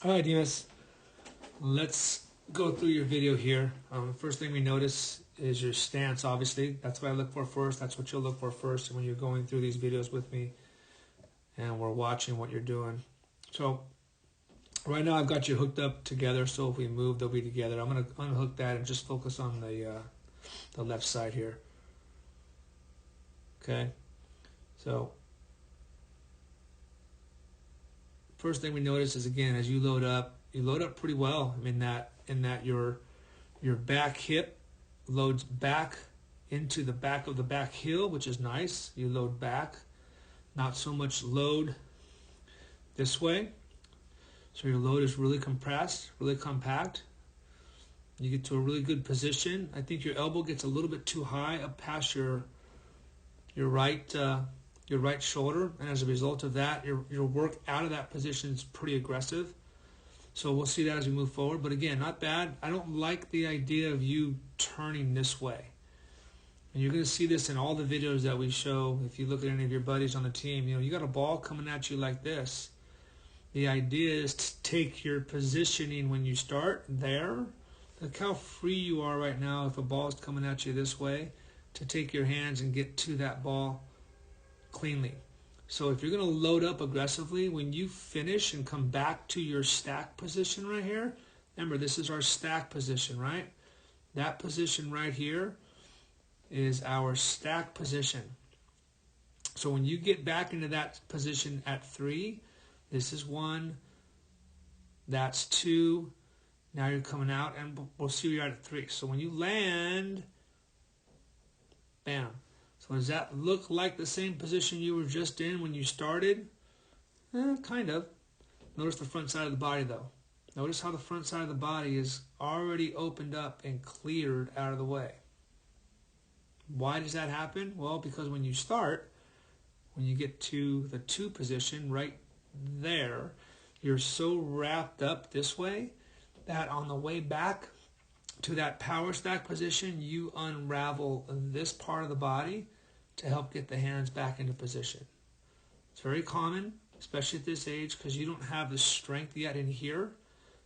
All right, Demas, let's go through your video here. First thing we notice is your stance, obviously. That's what I look for first. That's what you'll look for first when you're going through these videos with me and we're watching what you're doing. So right now I've got you hooked up together, so if we move, they'll be together. I'm going to unhook that and just focus on the left side here. Okay, so first thing we notice is, again, as you load up pretty well. I mean, in that your back hip loads back into the back of the back heel, which is nice. You load back, not so much load this way. So your load is really compressed, really compact. You get to a really good position. I think your elbow gets a little bit too high up past your right shoulder, and as a result of that, your work out of that position is pretty aggressive. So we'll see that as we move forward. But again, not bad. I don't like the idea of you turning this way. And you're going to see this in all the videos that we show. If you look at any of your buddies on the team, you got a ball coming at you like this. The idea is to take your positioning when you start there. Look how free you are right now if a ball is coming at you this way, to take your hands and get to that ball cleanly. So if you're going to load up aggressively, when you finish and come back to your stack position right here, remember, this is our stack position, right? That position right here is our stack position. So when you get back into that position at 3, this is 1, that's 2, now you're coming out, and we'll see where you're at 3. So when you land, bam. So does that look like the same position you were just in when you started? Kind of. Notice the front side of the body, though. Notice how the front side of the body is already opened up and cleared out of the way. Why does that happen? Well, because when you start, when you get to the 2 position right there, you're so wrapped up this way that on the way back to that power stack position, you unravel this part of the body to help get the hands back into position. It's very common, especially at this age, because you don't have the strength yet in here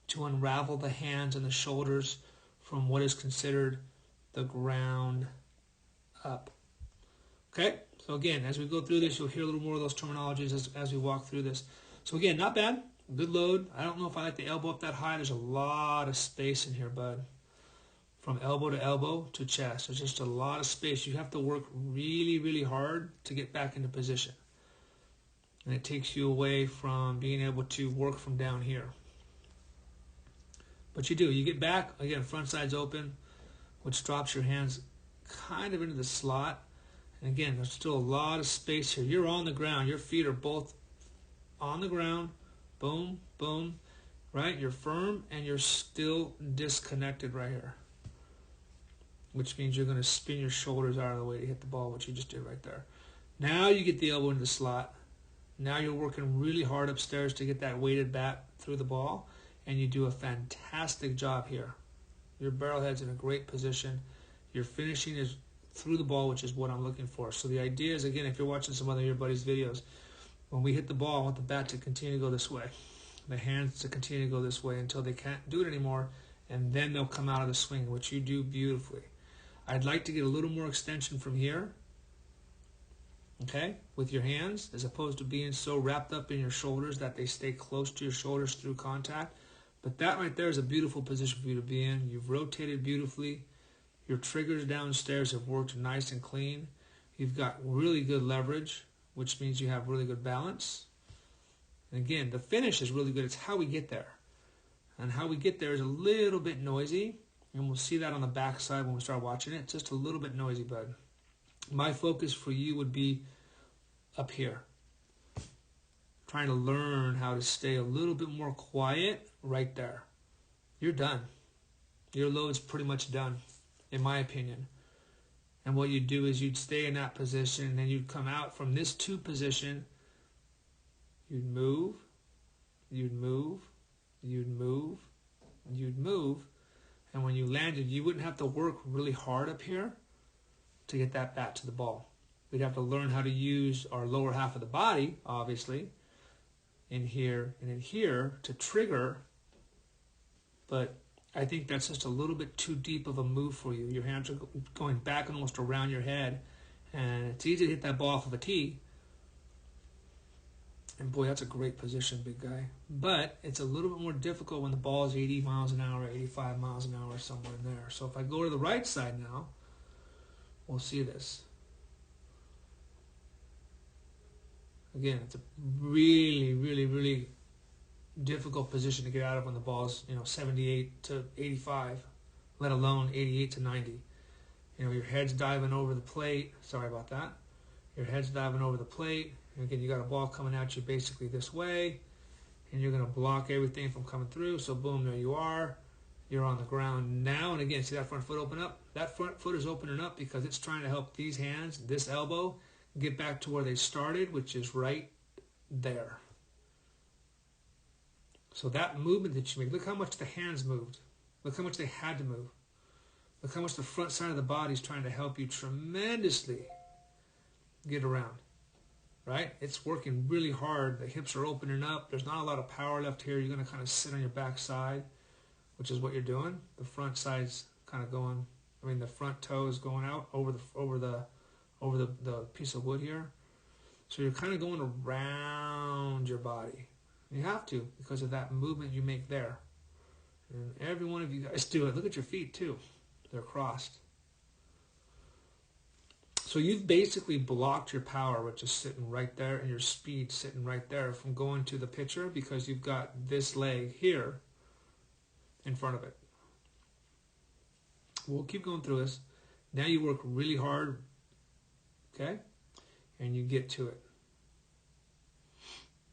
to unravel the hands and the shoulders from what is considered the ground up. Okay, so again, as we go through this, you'll hear a little more of those terminologies as we walk through this. So again, not bad, good load. I don't know if I like the elbow up that high. There's a lot of space in here, bud. From elbow to elbow to chest. There's just a lot of space. You have to work really, really hard to get back into position. And it takes you away from being able to work from down here. But you do. You get back. Again, front side's open, which drops your hands kind of into the slot. And again, there's still a lot of space here. You're on the ground. Your feet are both on the ground. Boom, boom. Right? You're firm and you're still disconnected right here, which means you're going to spin your shoulders out of the way to hit the ball, which you just did right there. Now you get the elbow into the slot. Now you're working really hard upstairs to get that weighted bat through the ball, and you do a fantastic job here. Your barrel head's in a great position. Your finishing is through the ball, which is what I'm looking for. So the idea is, again, if you're watching some other of your buddies' videos, when we hit the ball, I want the bat to continue to go this way, the hands to continue to go this way until they can't do it anymore, and then they'll come out of the swing, which you do beautifully. I'd like to get a little more extension from here, okay, with your hands, as opposed to being so wrapped up in your shoulders that they stay close to your shoulders through contact. But that right there is a beautiful position for you to be in. You've rotated beautifully. Your triggers downstairs have worked nice and clean. You've got really good leverage, which means you have really good balance. And again, the finish is really good. It's how we get there. And how we get there is a little bit noisy. And we'll see that on the back side when we start watching it. It's just a little bit noisy, bud. My focus for you would be up here. Trying to learn how to stay a little bit more quiet right there. You're done. Your load's pretty much done, in my opinion. And what you'd do is you'd stay in that position, and then you'd come out from this 2 position. You'd move, you'd move, you'd move, you'd move. And when you landed, you wouldn't have to work really hard up here to get that bat to the ball. We'd have to learn how to use our lower half of the body, obviously, in here, and in here to trigger, but I think that's just a little bit too deep of a move for you. Your hands are going back almost around your head, and it's easy to hit that ball off of a tee. And boy, that's a great position, big guy. But it's a little bit more difficult when the ball is 80 miles an hour, 85 miles an hour, somewhere in there. So if I go to the right side now, we'll see this. Again, it's a really, really, really difficult position to get out of when the ball's 78 to 85, let alone 88 to 90. Your head's diving over the plate. Sorry about that. Your head's diving over the plate. And again, you got a ball coming at you basically this way, and you're going to block everything from coming through. So boom, there you are. You're on the ground now. And again, see that front foot open up? That front foot is opening up because it's trying to help these hands, this elbow, get back to where they started, which is right there. So that movement that you make, look how much the hands moved. Look how much they had to move. Look how much the front side of the body is trying to help you tremendously get around. Right? It's working really hard. The hips are opening up. There's not a lot of power left here. You're going to kind of sit on your back side, which is what you're doing. The front side's kind of going, the front toe is going out over the piece of wood here. So you're kind of going around your body. You have to because of that movement you make there. And every one of you guys do it. Look at your feet too. They're crossed. So you've basically blocked your power, which is sitting right there, and your speed sitting right there from going to the pitcher because you've got this leg here in front of it. We'll keep going through this. Now you work really hard, okay? And you get to it.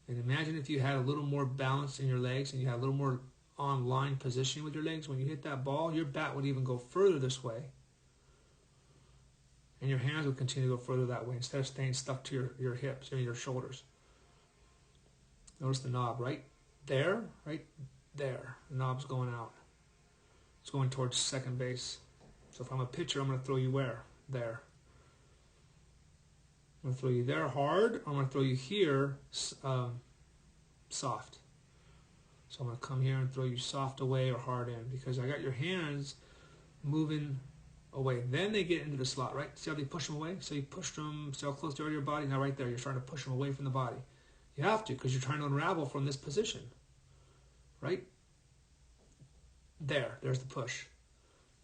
And imagine if you had a little more balance in your legs and you had a little more on-line positioning with your legs. When you hit that ball, your bat would even go further this way. And your hands will continue to go further that way instead of staying stuck to your hips or your shoulders. Notice the knob right there, right there. The knob's going out. It's going towards second base. So if I'm a pitcher, I'm going to throw you where? There. I'm going to throw you there hard, or I'm going to throw you here soft. So I'm going to come here and throw you soft away or hard in because I got your hands moving away. Then they get into the slot, right? See how they push them away? So you push them, see how close they are to your body? Now right there, you're starting to push them away from the body. You have to because you're trying to unravel from this position, right? There's the push.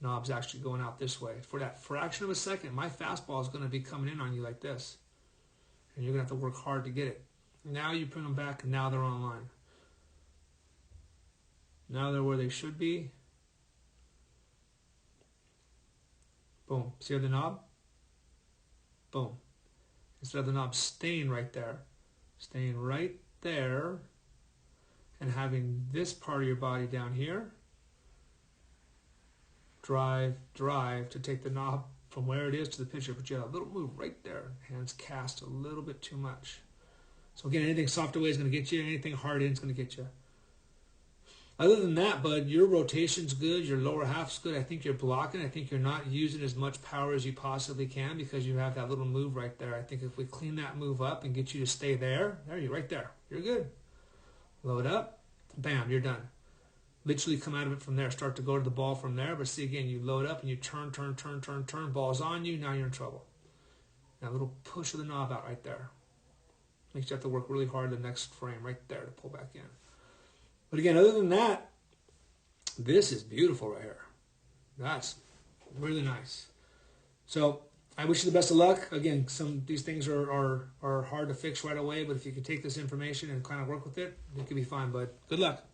Knob's actually going out this way. For that fraction of a second, my fastball is going to be coming in on you like this. And you're going to have to work hard to get it. Now you bring them back, and now they're on line. Now they're where they should be. Boom. See the knob? Boom. Instead of the knob staying right there, and having this part of your body down here, drive to take the knob from where it is to the pitcher, but you have a little move right there. Hands cast a little bit too much. So again, anything soft away is going to get you. Anything hard in is going to get you. Other than that, bud, your rotation's good. Your lower half's good. I think you're blocking. I think you're not using as much power as you possibly can because you have that little move right there. I think if we clean that move up and get you to stay there you're right there. You're good. Load up. Bam, you're done. Literally come out of it from there. Start to go to the ball from there. But see, again, you load up and you turn. Ball's on you. Now you're in trouble. Now a little push of the knob out right there. Makes you have to work really hard the next frame right there to pull back in. But again, other than that, this is beautiful right here. That's really nice. So I wish you the best of luck. Again, some of these things are hard to fix right away, but if you can take this information and kind of work with it, it could be fine, bud. Good luck.